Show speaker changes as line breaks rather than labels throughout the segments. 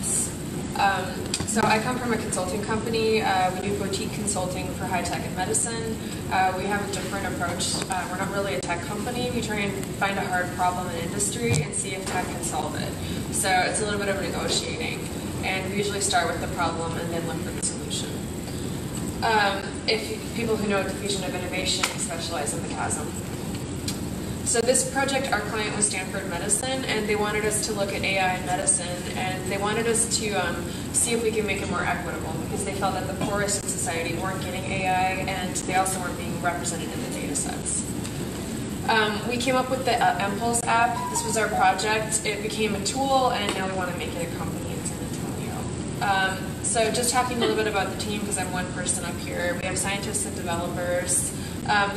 solutions. So I come from a consulting company. We do boutique consulting for high tech and medicine. We have a different approach. We're not really a tech company. We try and find a hard problem in industry and see if tech can solve it. So it's a little bit of negotiating. And we usually start with the problem and then look for the solution. If people who know diffusion of innovation specialize in the chasm. So this project, our client was Stanford Medicine, and they wanted us to look at AI in medicine, and they wanted us to see if we could make it more equitable, because they felt that the poorest in society weren't getting AI, and they also weren't being represented in the data sets. We came up with the Empulse app. This was our project. It became a tool, and now we want to make it a company in San Antonio. So just talking a little bit about the team, because I'm one person up here. We have scientists and developers.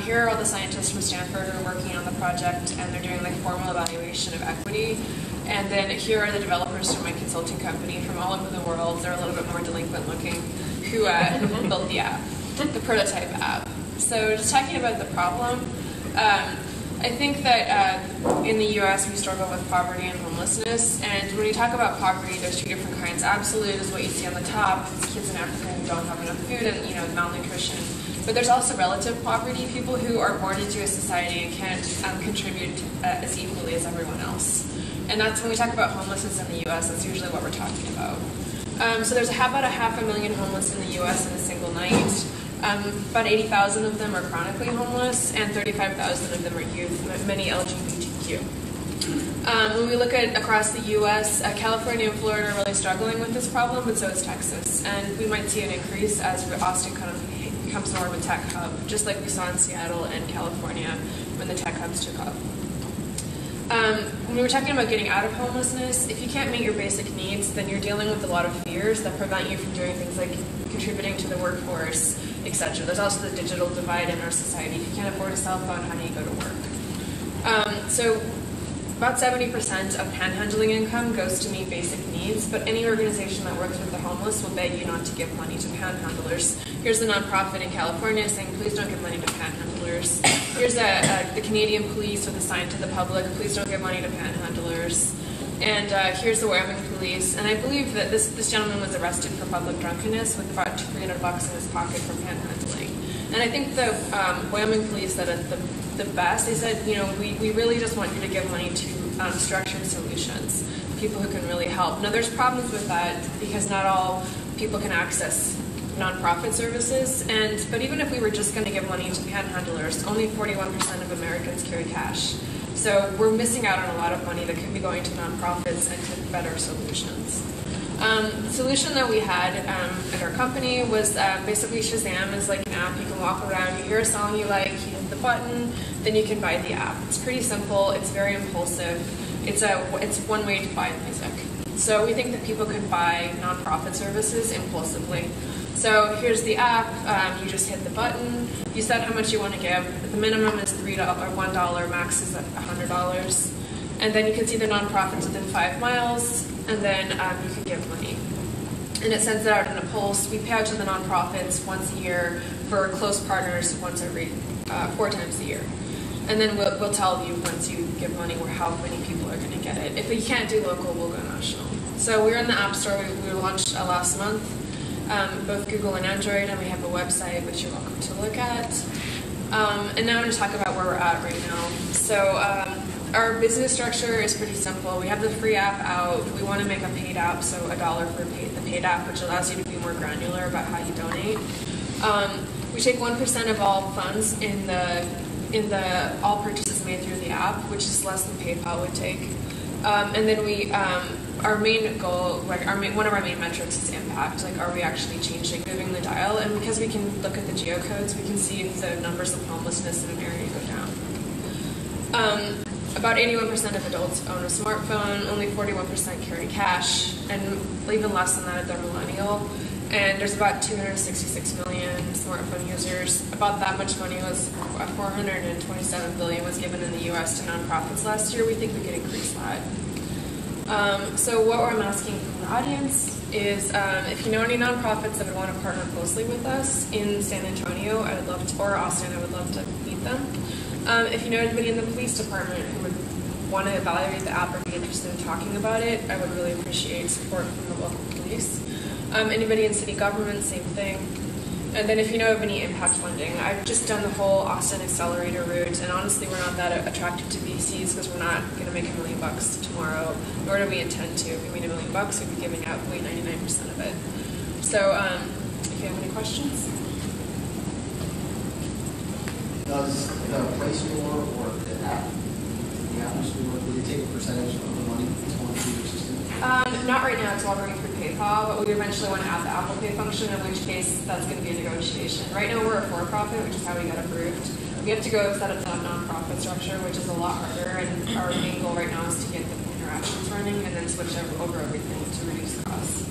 Here are all the scientists from Stanford who are working on the project, and they're doing like formal evaluation of equity. And then here are the developers from my consulting company from all over the world. They're a little bit more delinquent looking, who built the app, the prototype app. So just talking about the problem, I think that in the U.S. we struggle with poverty and homelessness, and when you talk about poverty, there's two different kinds. Absolute is what you see on the top. It's kids in Africa who don't have enough food and malnutrition. But there's also relative poverty, people who are born into a society and can't contribute as equally as everyone else. And that's when we talk about homelessness in the U.S., that's usually what we're talking about. So there's about 500,000 homeless in the U.S. in a single night. About 80,000 of them are chronically homeless, and 35,000 of them are youth, many LGBTQ. When we look at across the U.S., California and Florida are really struggling with this problem, but so is Texas. And we might see an increase as Austin kind of becomes more of a tech hub, just like we saw in Seattle and California when the tech hubs took off. When we were talking about getting out of homelessness, if you can't meet your basic needs, then you're dealing with a lot of fears that prevent you from doing things like contributing to the workforce, etc. There's also the digital divide in our society. If you can't afford a cell phone, how do you go to work? So about 70% of panhandling income goes to meet basic needs, but any organization that works with the homeless will beg you not to give money to panhandlers. Here's a nonprofit in California saying, please don't give money to panhandlers. Here's the Canadian police with a sign to the public, please don't give money to panhandlers. And here's the Wyoming police, and I believe that this gentleman was arrested for public drunkenness with about $300 in his pocket for panhandling. And I think the Wyoming police said it the best. They said, we really just want you to give money to structured solutions, people who can really help. Now there's problems with that because not all people can access nonprofit services, but even if we were just going to give money to panhandlers, only 41% of Americans carry cash. So we're missing out on a lot of money that could be going to nonprofits and to better solutions. The solution that we had at our company was basically Shazam is like an app. You can walk around, you hear a song you like, you hit the button, then you can buy the app. It's pretty simple, it's very impulsive, it's one way to buy music. So we think that people can buy nonprofit services impulsively. So here's the app, you just hit the button, you set how much you want to give. The minimum is $3 or $1, max is $100. And then you can see the nonprofits within 5 miles, and then you can give money. And it sends it out in a pulse. We pay out to the nonprofits once a year, for close partners once every 4 times a year. And then we'll tell you once you give money how many people are going to get it. If we can't do local, we'll go national. So we're in the App Store. We launched last month, both Google and Android, and we have a website which you're welcome to look at. And now I'm going to talk about where we're at right now. So our business structure is pretty simple. We have the free app out. We want to make a paid app, so $1 for the paid app, which allows you to be more granular about how you donate. We take 1% of all funds in all purchases made through the app, which is less than PayPal would take. And then our main goal, one of our main metrics is impact. Like, are we actually moving the dial? And because we can look at the geocodes, we can see if the numbers of homelessness in an area go down. About 81% of adults own a smartphone, only 41% carry cash, and even less than that if they're millennial. And there's about 266 million smartphone users. About that much money was, 427 billion was given in the US to nonprofits last year. We think we could increase that. So what I'm asking from the audience is if you know any nonprofits that would want to partner closely with us in San Antonio, I would love to, or Austin, I would love to meet them. If you know anybody in the police department who would want to evaluate the app or be interested in talking about it, I would really appreciate support from the local police. Anybody in city government, same thing. And then if you know of any impact funding, I've just done the whole Austin Accelerator route, and honestly we're not that attracted to VCs because we're not going to make $1 million tomorrow, nor do we intend to. If we made $1 million, we'd be giving out 99% of it. So if you have any questions.
Does the Play Store or the App Store, will you take a percentage of the money that's going through your system?
Not right now, it's all going through PayPal, but we eventually want to add the Apple Pay function, in which case that's going to be a negotiation. Right now we're a for-profit, which is how we got approved. We have to go set up that nonprofit structure, which is a lot harder, and our main goal right now is to get the interactions running and then switch over everything to reduce costs.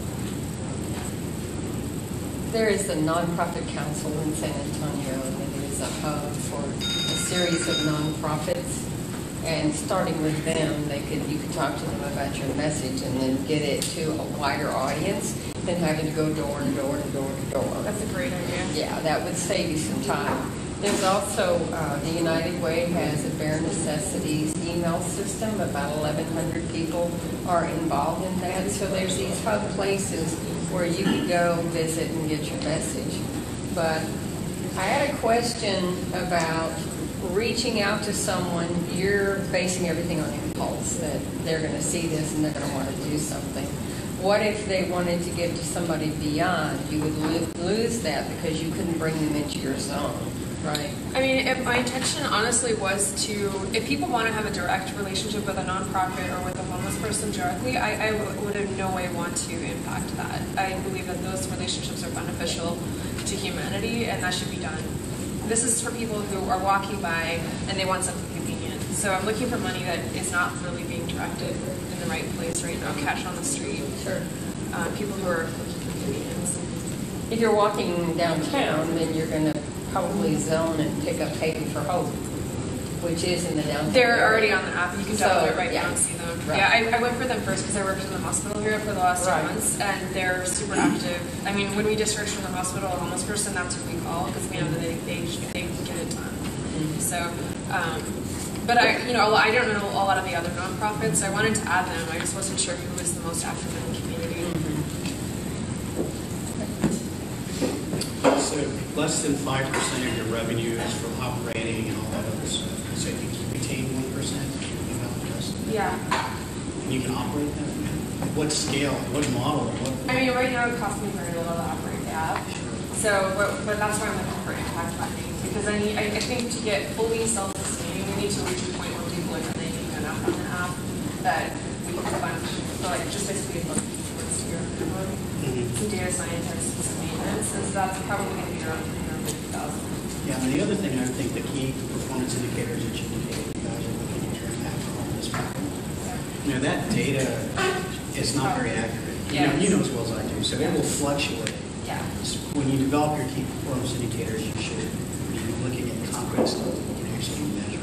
There is the Nonprofit Council in San Antonio, and it is a hub for a series of nonprofits. And starting with them, you could talk to them about your message and then get it to a wider audience than having to go door to door to door to door.
That's a great idea.
Yeah, that would save you some time. There's also, the United Way has a Bare Necessities email system. About 1,100 people are involved in that. So there's these hub places where you could go visit and get your message. But I had a question about reaching out to someone. You're basing everything on impulse, that they're going to see this and they're going to want to do something. What if they wanted to give to somebody beyond? You would lose that because you couldn't bring them into your zone, right?
I mean, if my intention honestly was to, if people want to have a direct relationship with a nonprofit or with a homeless person directly, I would in no way want to impact that. I believe that those relationships are beneficial to humanity, and that should be done. This is for people who are walking by and they want something convenient. So I'm looking for money that is not really being directed in the right place right now, cash on the street.
Sure.
People who are looking for convenience.
If you're walking downtown, then you're going to probably zone and pick up Haven for Hope, which is in the downtown
They're
area.
already on the app. You can download it right now and see them.
Right.
Yeah, I went for them first because I worked in the hospital here for the last 2 months, and they're super active. I mean, when we discharged from the hospital, a homeless person, that's who we call because we know that they get it done. Mm-hmm. So, but I don't know a lot of the other nonprofits. So I wanted to add them. I just wasn't sure who was the most active in the community.
Mm-hmm. So less than 5% of your revenue is from operating and all that other stuff. So you retain 1%.
Yeah.
And you can operate that? What scale? What model?
I mean, right now it costs me very little to operate the app. So, but that's why I'm looking for impact funding. Because I think to get fully self-sustaining, we need to reach a point where people are making enough on the app that we can fund. So like just basically look towards your some data scientists and some maintenance. So that's probably going to be around 350,000.
Yeah, and the other thing I think the key performance indicators that you indicate you guys are looking at your impact on this problem. You know, that data is not very accurate. You know as well as I do. So it will fluctuate.
Yeah.
So when you develop your key performance indicators, you should be looking at concrete stuff that you can actually measure.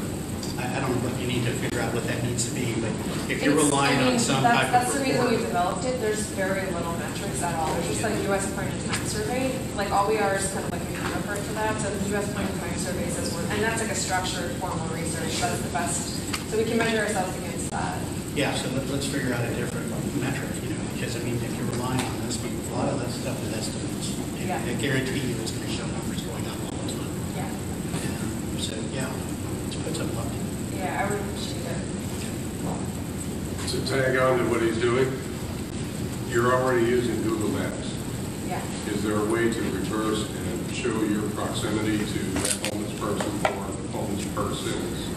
I don't know what you need to figure out what that needs to be, but if you're relying on some type of
that's the reason we developed it. There's very little metrics at all. There's just like U.S. point in time survey. Like all we are is kind of like a counterpart to that. So the U.S. point in time survey says and that's like a structured formal research. That's the best. So we can measure ourselves against that.
Yeah, so let's figure out a different metric, because I mean, if you're relying on this, a lot of that stuff is estimates. And I guarantee you it's going to show numbers going up all the time.
Yeah.
So, yeah, let's put something up.
Yeah, I would appreciate it.
To tag on to what he's doing, you're already using Google Maps.
Yeah.
Is there a way to reverse and show your proximity to that homeless person or homeless persons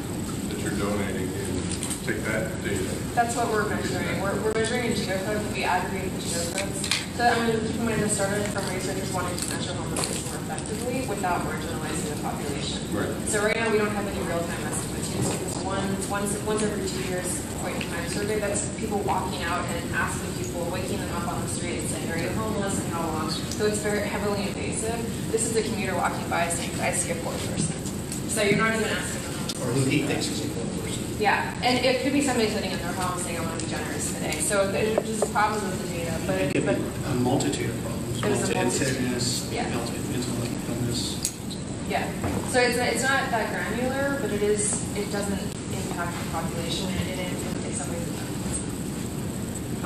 that you're donating and take that data?
That's what we're measuring. We're measuring in geocodes. We aggregate the geocodes. So I mean, keep in mind, this started from researchers wanting to measure homelessness more effectively without marginalizing the population.
Right.
So right now we don't have any real-time estimates. We just once every 2 years point in time survey. That's people walking out and asking people, waking them up on the street and saying, "Are you homeless and how long?" So it's very heavily invasive. This is a commuter walking by saying, "I see a poor person." So you're not even asking them.
Or who he thinks is a poor person.
Yeah, and it could be somebody sitting in their home saying, "I want to be generous today." So there's just problems with the data, but
It could be a multitude of problems. Multi-incidence,
yeah.
mental illness.
Yeah. So it's not that granular, but it doesn't impact the population, and it takes away from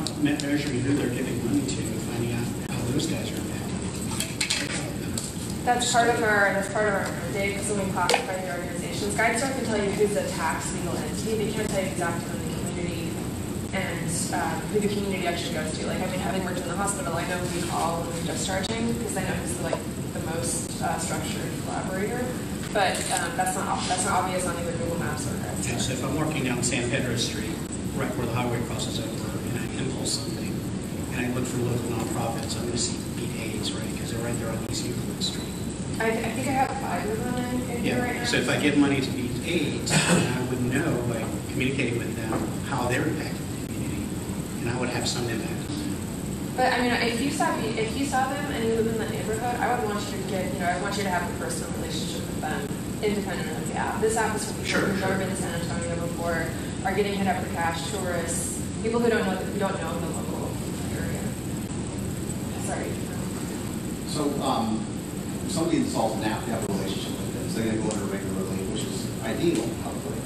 them.
Measuring who they're giving money to, finding out how those guys are impacted.
That's part of our mandate, because when we classify the organizations, GuideStar can tell you who's a tax legal entity. They can't tell you exactly who the community and who the community actually goes to. Like, I mean, having worked in the hospital, I know who we call when we're discharging, because I know who's the most structured collaborator. But that's not obvious on either Google Maps or GuideStar.
Yeah, so if I'm working down San Pedro Street, right where the highway crosses over, and I impulse something, and I look for local nonprofits, I'm going to see Beat AIDS, right? Because they're right there on East Euclid Street.
I think I have 5 of them in here right now.
So if I give money to Beat AIDS, then I would know by communicating with them how they're impacting the community, and I would have some impact on them.
But I mean, if you saw them and you live in the neighborhood, I would want you to I want you to have a personal relationship with them, independent of the app. This app is for people who've never been to San Antonio before, are getting hit up for cash, tourists, people who don't know the local area. Sorry.
So, somebody installs an app, they have a relationship with it, so they're going to go in regularly, which is ideal, hopefully.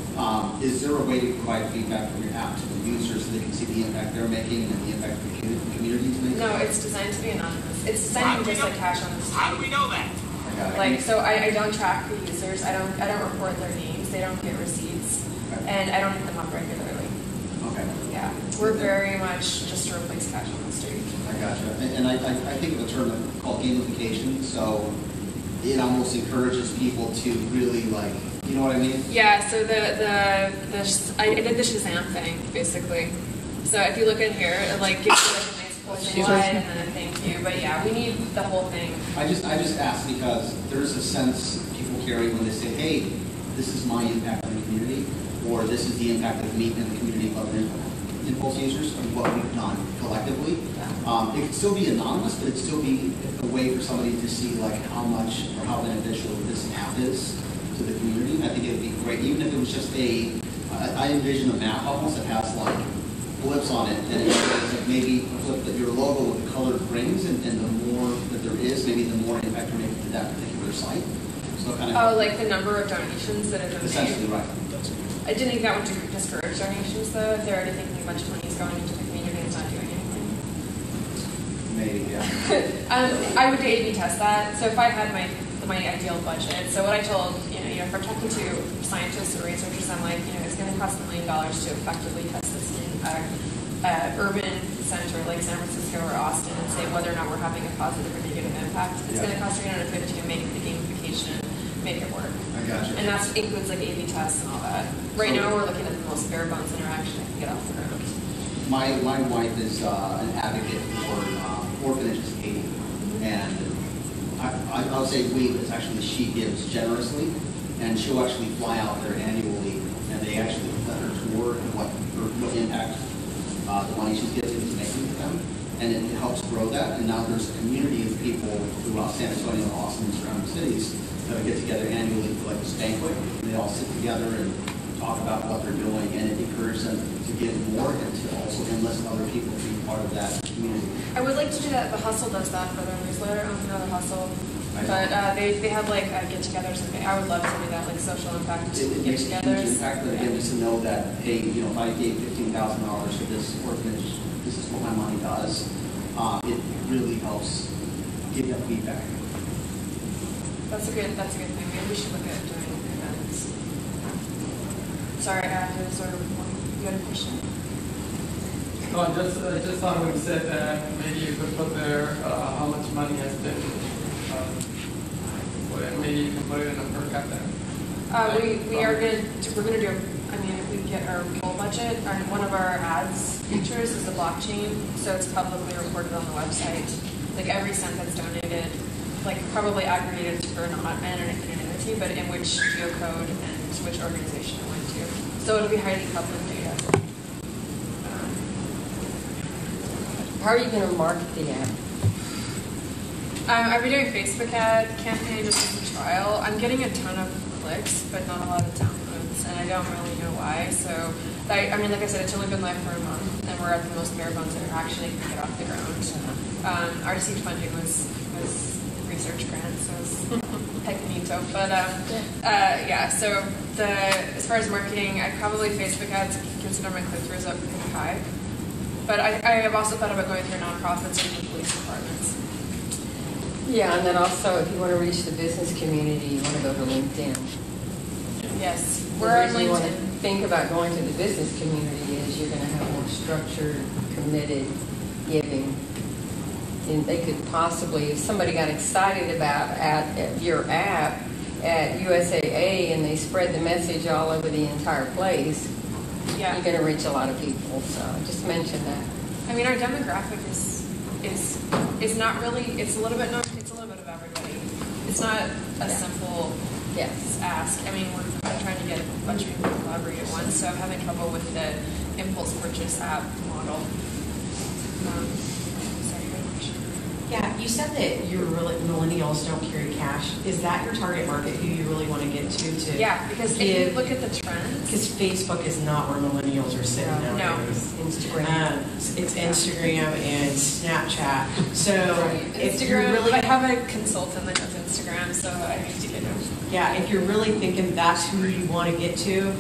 Is there a way to provide feedback from your app to the users so they can see the impact they're making and the impact the community is making?
No, it's designed to be anonymous. It's designed to be just like cash on the street.
How do we know that?
Like, so I don't track the users. I don't report their names. They don't get receipts, and I don't hit them up regularly.
Okay.
Yeah, we're very much just to replace cash on the street.
I gotcha. And I think of a term called gamification, so it almost encourages people to really you know what I mean?
Yeah, so I did the Shazam thing, basically. So if you look in here, it gives you a nice full slide and then a thank you. But yeah, we need the whole thing.
I just ask because there's a sense people carry when they say, hey, this is my impact on the community, or this is the impact of me and the community of other Impulse users and what we've done collectively. It could still be anonymous, but it'd still be a way for somebody to see how much or how beneficial this app is to the community. And I think it would be great, even if it was just I envision a map almost that has blips on it, and it shows maybe a flip that your logo with the colored rings, and the more that there is, maybe the more impact you're making to that particular site. So kind of
the number of donations that have been
essentially
made.
Right.
I didn't think that would discourage donations, though. If they're already thinking a bunch of money is going into the community and it's not doing anything.
Maybe, yeah.
I would A/B test that. So if I had my ideal budget, so what I told, if I'm talking to scientists or researchers, I'm like, it's going to cost $1 million to effectively test this in urban center like San Francisco or Austin and say whether or not we're having a positive or negative impact. It's going to cost $350 to make the gamification, make it work.
I gotcha.
And that includes A/B tests and all that. Right now, we're looking at the most bare bones interaction I can get off the ground.
My wife is an advocate for orphanages in Haiti, and I'll say it's actually she gives generously, and she'll actually fly out there annually, and they actually let her tour and what impact the money she's giving is making to them, and it helps grow that. And now there's a community of people throughout San Antonio, Austin, and surrounding cities that get together annually for this banquet, and they all sit together and talk about what they're doing, and it encourages them to give more and to also enlist other people to be part of that community.
I would like to do that. The Hustle does that for their newsletter. I don't know the Hustle, but they have get-togethers. I would love to do that, social impact
It makes a
get-togethers.
huge impact, but again, just to know that, hey, if I gave $15,000 to this orphanage, this is what my money does. It really helps give that feedback.
That's a good thing. Maybe we should look at doing events. Sorry, I have to sort of. You had a question?
No, just thought when you said that maybe you could put there how much money has been. Maybe you can put it in a per capita.
We're gonna do. If we get our full budget, one of our ads features is the blockchain, so it's publicly reported on the website. Every cent that's donated, probably aggregated for not anonymity, but in which geocode and which organization it went to. So it'll be highly public data.
How are you going to market the app?
I've been doing Facebook ad campaign just as a trial. I'm getting a ton of clicks, but not a lot of downloads, and I don't really know why. So, like I said, it's only been live for a month, and we're at the most bare bones interaction it can get off the ground. Our seed funding was research grant, so it's pegging but yeah, so as far as marketing, I probably Facebook ads consider my click-throughs up pretty high. But I have also thought about going through nonprofits or even police departments.
Yeah, and then also, if you want to reach the business community, you want to go to LinkedIn.
Yes,
The
we're on
reason you want to
LinkedIn.
think about going to the business community is you're going to have more structured, committed giving. And they could possibly, if somebody got excited about your app at USAA and they spread the message all over the entire place,
Yeah.
you're going to reach a lot of people. So just mention that.
I mean, our demographic is not really. It's a little bit of everybody. It's not a simple
Yes.
ask. I mean, we're trying to get a bunch of people to collaborate at once, so I'm having trouble with the impulse purchase app model. Sorry, you had a question?
Yeah, you said that millennials don't carry cash. Is that your target market who you really want to get to?
Yeah, because if you look at the trends.
Because Facebook is not where millennials are sitting
No.
nowadays.
Instagram.
It's Instagram and Snapchat. So if you're
Instagram,
really,
I have a consultant that does Instagram, so I need to get him.
yeah, if you're really thinking that's who you want to get to,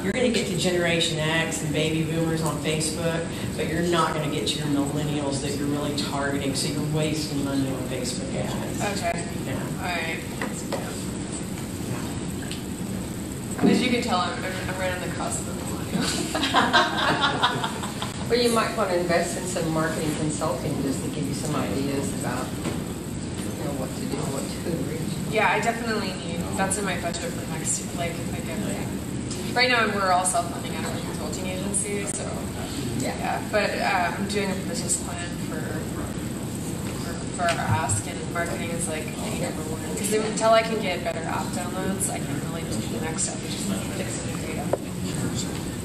you're going to get to Generation X and baby boomers on Facebook, but you're not going to get to your millennials that you're really targeting. So you're wasting money on Facebook ads.
Okay.
Yeah.
All right. As you can tell, I'm right on the cusp of millennial.
Well, you might want to invest in some marketing consulting just to give you some ideas about, what to do, what to reach.
Yeah, I definitely need. That's in my budget for next year. Like, if I get right now, we're all self-funding out of a consulting agency, so yeah. But I'm doing a business plan for our ask, and marketing is like number one. Because until I can get better app downloads, I can't really do the next step, which is fixing the data.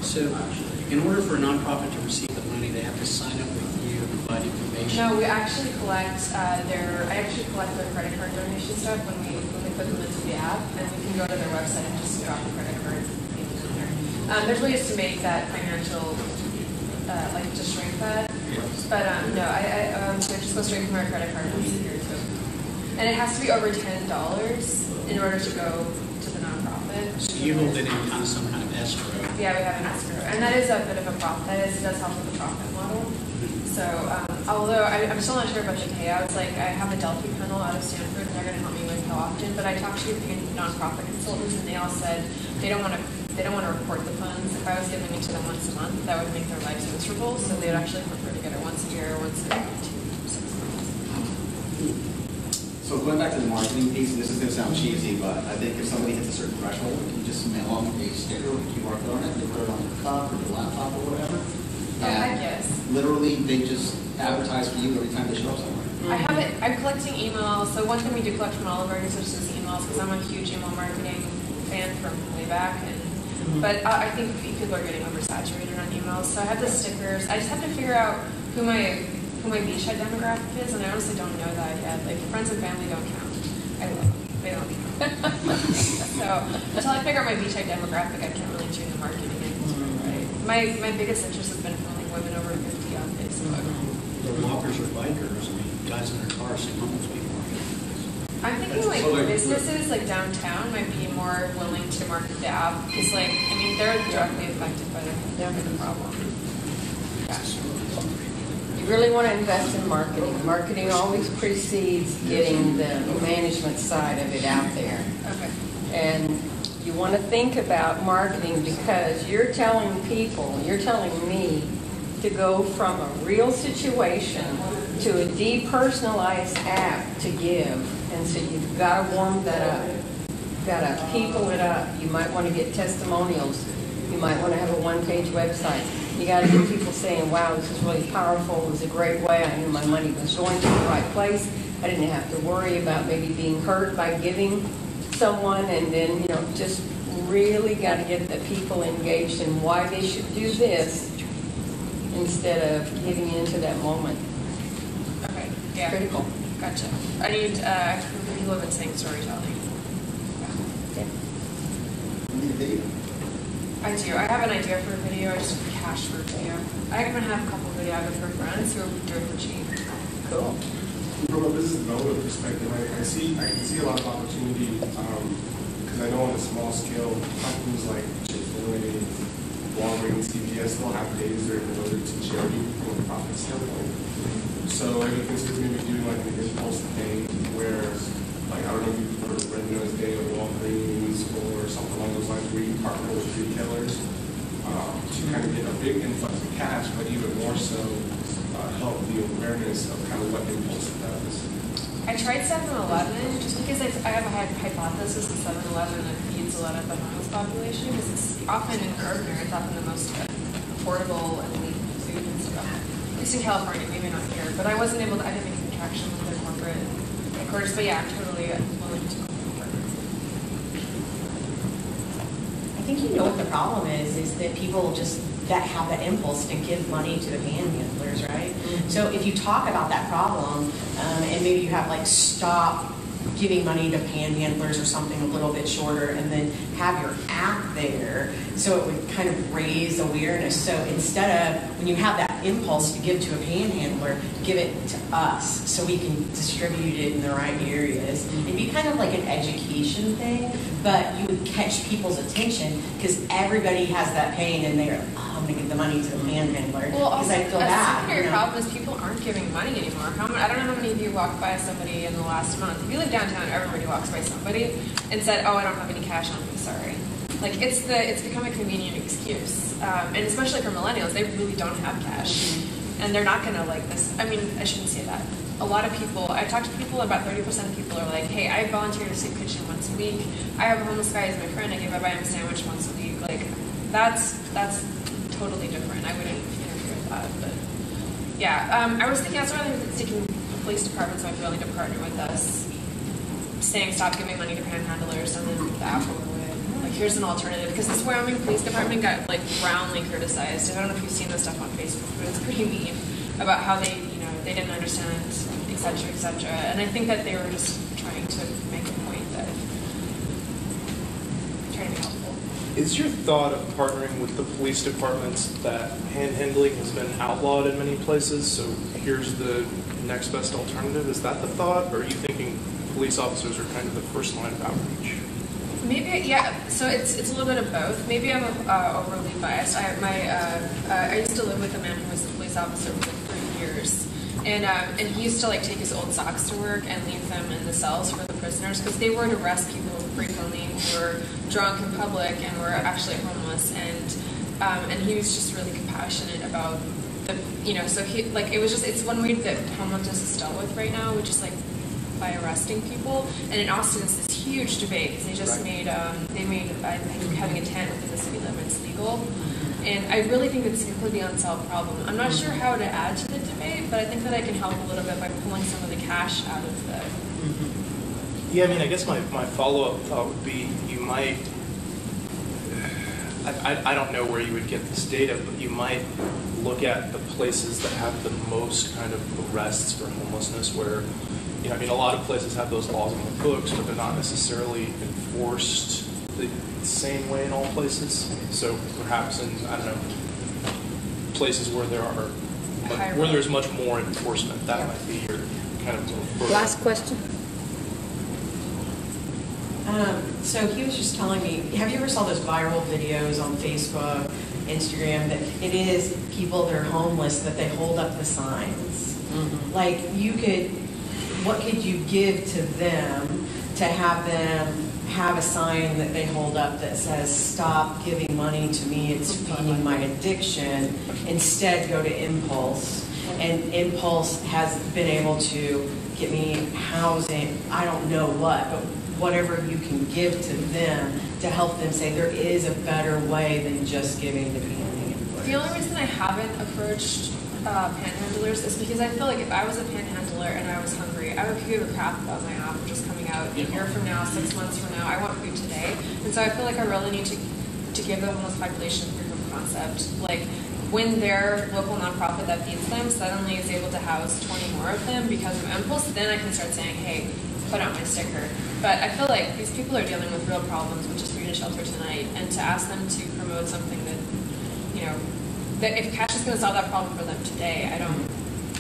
So, in order for a nonprofit to receive the money, they have to sign up with you, provide information.
No, we actually collect I actually collect their credit card donation stuff when we put them into the app, and we can go to their website and just drop a credit card in there. There's ways to make that financial, to shrink that. But no, so it just goes straight from our credit card once a year too. And it has to be over $10 in order to go to the nonprofit.
So you hold it in kind of some kind of escrow.
Yeah, we have an escrow, and that is a bit of a profit. It does help with the profit model. So, although I'm still not sure about the payouts, like I have a Delphi panel out of Stanford, and they're going to help me with how often. But I talked to nonprofit consultants, and they all said they don't want to report the funds. If I was giving it to them once a month, that would make their lives miserable. So they would actually prefer to get it once a year or once every 6 months.
So going back to the marketing piece, and this is going to sound cheesy, but I think if somebody hits a certain threshold, you just mail them a sticker with a QR code on it, they put it on their cup or their laptop or whatever.
I guess.
Literally, they just advertise for you every time they show up somewhere.
I'm collecting emails. So one thing we do collect from all of our users is emails, because I'm a huge email marketing fan from way back. But I think people are getting oversaturated on emails. So I have the stickers. I just have to figure out who my beachhead demographic is, and I honestly don't know that yet. Like, friends and family don't count. I love them. They don't count. So until I figure out my beachhead demographic, I can't really tune the marketing in. Right. My biggest interest has been from like women over 50 on Facebook.
The walkers or bikers, guys in their cars, see homeless people.
I'm thinking like businesses like downtown might be more willing to market the app because they're directly affected by the problem.
You really want to invest in marketing. Marketing always precedes getting the management side of it out there.
Okay.
And you want to think about marketing because you're telling me to go from a real situation to a depersonalized app to give. And so you've got to warm that up. You've got to people it up. You might want to get testimonials. You might want to have a one-page website. You got to get people saying, wow, this is really powerful. It was a great way. I knew my money was going to the right place. I didn't have to worry about maybe being hurt by giving someone. And then, just really got to get the people engaged in why they should do this instead of giving into that moment.
Okay. Yeah.
Critical.
Gotcha. I need we live in saying storytelling.
Okay.
Need a video.
I do. I have an idea for a video. I just have cash for a video. I'm gonna have a couple of videographers friends who will do it for cheap.
Cool.
From a business
business development perspective, I can see a lot of opportunity because I know on a small scale, companies like Chick-fil-A, Walgreens, CVS don't have days that are devoted to charity from a profit standpoint. So I can consider maybe doing like an impulse thing where, like, I don't know if you've heard of Red Nose Day at Walgreens or something along those lines, where you partner with retailers to kind of get a big influx of cash, but even more so help the awareness of kind of what Impulse does.
I tried 7-Eleven just because I have a hypothesis that 7-Eleven feeds a lot of the homeless population because it's often in urban areas, often the most affordable and elite food and stuff. At least in California, maybe not here, but I wasn't able to, I didn't make any traction with their corporate headquarters, but yeah, I'm totally willing to partner.
I think you know what the problem is that people just that have the impulse to give money to the panhandlers, right? Mm-hmm. So if you talk about that problem, and maybe you have like stop giving money to panhandlers or something a little bit shorter, and then have your app there, so it would kind of raise awareness. So instead of, when you have that impulse to give to a panhandler, give it to us so we can distribute it in the right areas. It'd be kind of like an education thing, but you would catch people's attention because everybody has that pain and they're, oh, I'm going to give the money to the panhandler because I feel bad.
The secondary problem is people aren't giving money anymore. I don't know how many of you walked by somebody in the last month. If you live downtown, everybody walks by somebody and said, oh, I don't have any cash on me, sorry. Like, it's become a convenient excuse. And especially for millennials, they really don't have cash. And they're not going to like this. I mean, I shouldn't say that. A lot of people, I've talked to people, about 30% of people are like, hey, I volunteer to soup kitchen once a week. I have a homeless guy as my friend. I buy him a sandwich once a week. Like, that's totally different. I wouldn't interfere with that. But yeah, I was thinking, that's rather than seeking the police departments might be willing to partner with us, saying stop giving money to panhandlers and then the app will go away. Like, here's an alternative. Because this Wyoming Police Department got like roundly criticized. I don't know if you've seen this stuff on Facebook, but it's pretty mean about how they didn't understand, et cetera, et cetera. And I think that they were just trying to make a point that trying to be helpful.
Is your thought of partnering with the police departments that panhandling has been outlawed in many places, so here's the next best alternative? Is that the thought, or are you thinking police officers are kind of the first line of outreach?
Maybe, yeah. So it's a little bit of both. Maybe I'm overly biased. I used to live with a man who was a police officer for like 3 years, and he used to like take his old socks to work and leave them in the cells for the prisoners because they would arrest people frequently who were drunk in public and were actually homeless, and he was just really compassionate about the so he like it's one way that homelessness is dealt with right now, which is like by arresting people. And in Austin, it's this huge debate because they just made I think having a tent within the city limits legal. And I really think it's a completely unsolved problem. I'm not sure how to add to the debate, but I think that I can help a little bit by pulling some of the cash out of the.
Yeah, I mean, I guess my follow-up thought would be you might. I don't know where you would get this data, but you might look at the places that have the most kind of arrests for homelessness where, I mean, a lot of places have those laws on the books, but they're not necessarily enforced the same way in all places. So perhaps in, I don't know, places where there's much more enforcement, that might be your kind of.
Last question.
So he was just telling me, have you ever saw those viral videos on Facebook, Instagram, that it is people that are homeless that they hold up the signs? Mm-hmm. Like, what could you give to them to have them have a sign that they hold up that says, stop giving money to me, it's feeding my addiction, instead go to Impulse. And Impulse has been able to get me housing, I don't know what, but whatever you can give to them to help them say there is a better way than just giving to panhandlers.
The only reason I haven't approached panhandlers is because I feel like if I was a panhandler and I was hungry, I would give a crap about my app just coming out a year from now, 6 months from now. I want food today. And so I feel like I really need to give the homeless population proof of concept. Like, when their local nonprofit that feeds them suddenly is able to house 20 more of them because of Empulse, then I can start saying, hey, put out my sticker. But I feel like these people are dealing with real problems, which is food and shelter tonight, and to ask them to promote something that, that if cash is going to solve that problem for them today, I don't.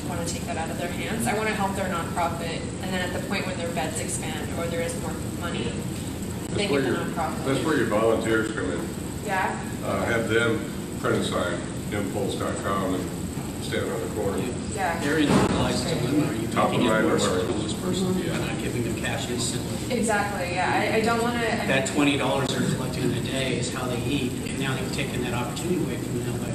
want to take that out of their hands. I want to help their nonprofit, and then at the point when their beds expand or there is more money, they get the nonprofit.
That's where your volunteers come in.
Yeah.
Have them print a sign, Empulse.com, and stand on the corner.
Yeah.
They're individualized to them. Are you
Top of
making it
mind
worse for
alert.
the homeless person? You're not giving them cash instantly.
Exactly. Yeah. I don't want to.
That $20 they're collecting in a day is how they eat, and now they've taken that opportunity away from them by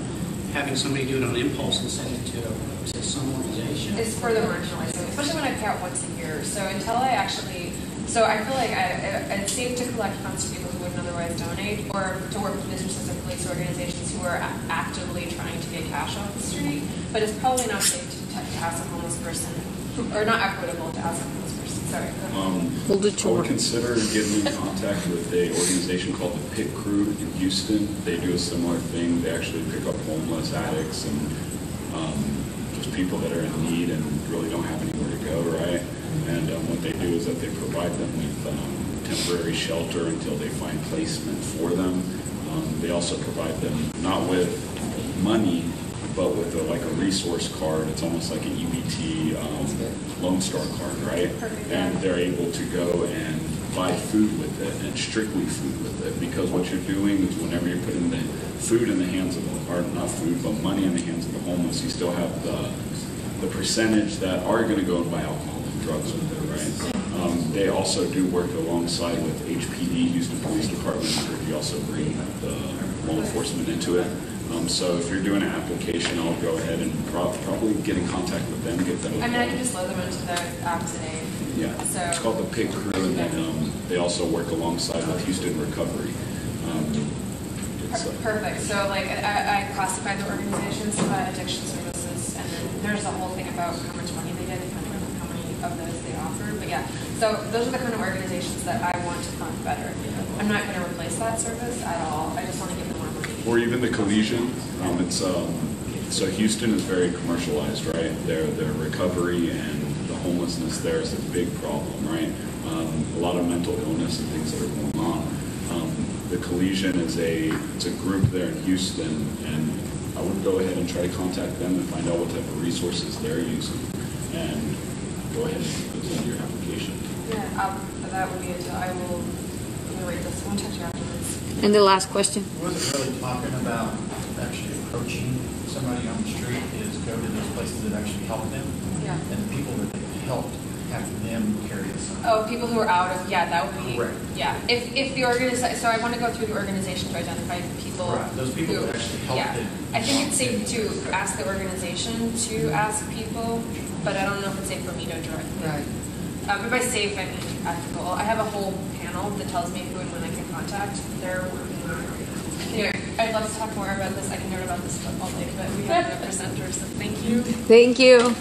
having somebody do it on Impulse and send it to some organization.
It's further marginalizing, especially when I pay out once a year. So until I actually, so I feel like it's safe to collect funds to people who wouldn't otherwise donate, or to work with businesses and police organizations who are actively trying to get cash off the street. But it's probably not safe to ask a homeless person, or not equitable to ask a homeless person. Sorry.
I would consider getting in contact with a organization called the Pit Crew in Houston. They do a similar thing. They actually pick up homeless addicts and just people that are in need and really don't have anywhere to go, right? And what they do is that they provide them with temporary shelter until they find placement for them. They also provide them not with money, but with like a resource card. It's almost like an EBT Lone Star card, right? And they're able to go and buy food with it, and strictly food with it, because what you're doing is whenever you're putting the food in the hands of the, or not food, but money in the hands of the homeless, you still have the percentage that are going to go and buy alcohol and drugs with it, right? They also do work alongside with HPD, Houston Police Department, where you also bring the law enforcement into it. So if you're doing an application, I'll go ahead and probably get in contact with them, get them.
I mean, I can just load them into the app today.
Yeah,
So
it's called the Pit Crew, and then they also work alongside with Houston Recovery.
Perfect. So like I classified the organizations by addiction services, and then there's a whole thing about how much money they get depending on how many of those they offer. But yeah, so those are the kind of organizations that I want to fund better. I'm not going to replace that service at all. I just want to give them more money.
Or even the collision. So Houston is very commercialized, right? Their recovery and the homelessness there is a big problem, right? A lot of mental illness and things that are going on. The collision is it's a group there in Houston, and I would go ahead and try to contact them and find out what type of resources they're using, and go ahead and put those into your application.
Yeah, that would be a deal. I'm gonna rate this. I'll touch you afterwards.
And the last question.
I wasn't really talking about actually approaching somebody on the street, is go to those places that actually help them.
Yeah.
And the people that they've helped, have them carry the sign.
Oh, people who are out of, yeah, that would be,
Correct.
yeah. If the organization, so I want to go through the organization to identify people.
Right, those people
who,
that actually help
yeah.
them.
I think it's safe to ask the organization to ask people, but I don't know if it's safe for me to directly.
Right.
But by safe, I mean ethical. I have a whole panel that tells me who and when I can contact. They're working on it. Anyway, I'd love to talk more about this. I can nerd about this stuff all day, but we have the presenter, so thank you.
Thank you.